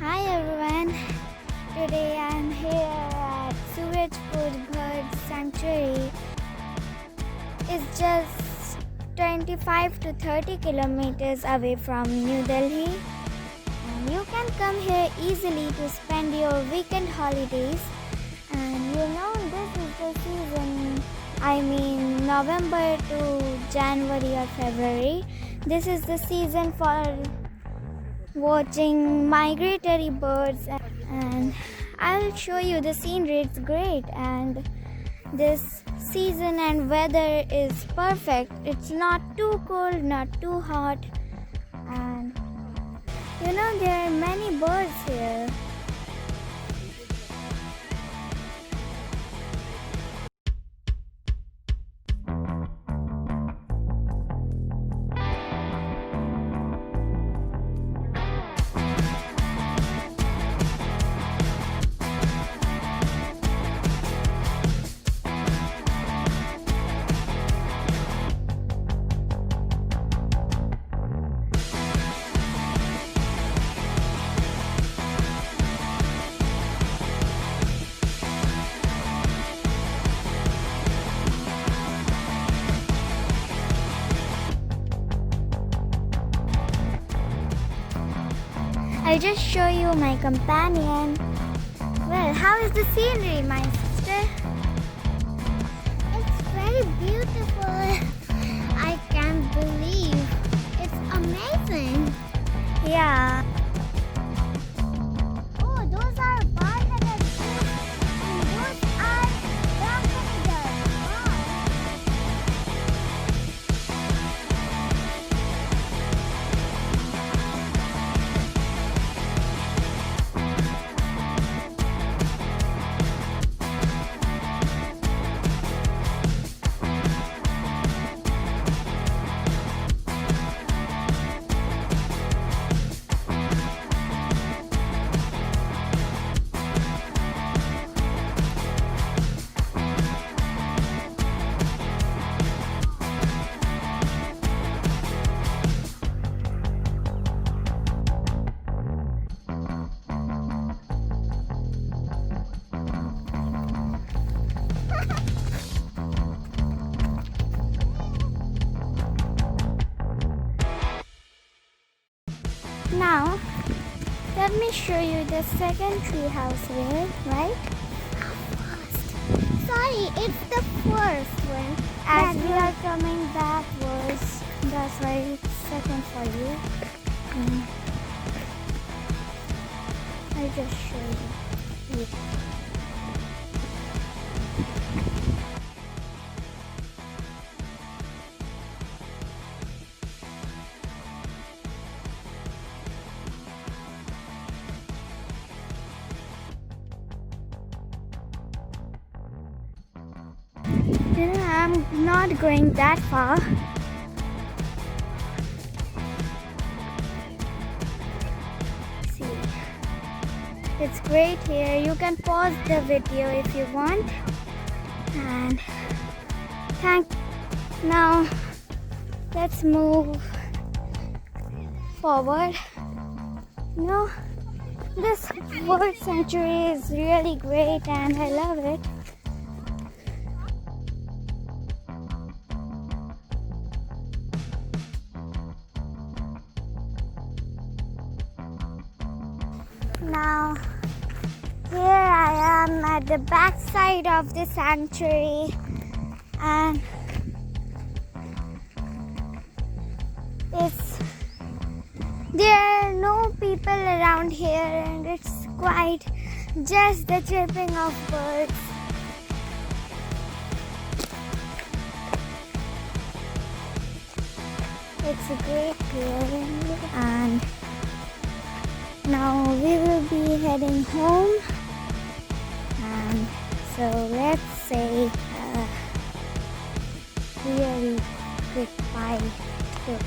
Hi everyone, today I am here at Surajpur Bird Sanctuary. It's just 25 to 30 kilometers away from New Delhi. And you can come here easily to spend your weekend holidays. And this is the season, November to January or February. This is the season for watching migratory birds, and I'll show you the scenery. It's great, and this season and weather is perfect. It's not too cold, not too hot, and there are many birds here. I'll just show you my companion. Well, how is the scenery, my sister? It's very beautiful. I can't believe. It's amazing. Yeah. Oh, those are barn-headed fish, and those are black-headed. Wow. Now, let me show you the second tree house here, right? Sorry, it's the first one. As we are coming backwards, that's why it's second for you. I'll just show you. I'm not going that far. See, it's great here. You can pause the video if you want. And now let's move forward. This bird sanctuary is really great and I love it. Now, here I am at the back side of the sanctuary, and there are no people around here, and it's quite just the chirping of birds. It's a great clearing, and now we will be heading home, and so let's say really goodbye to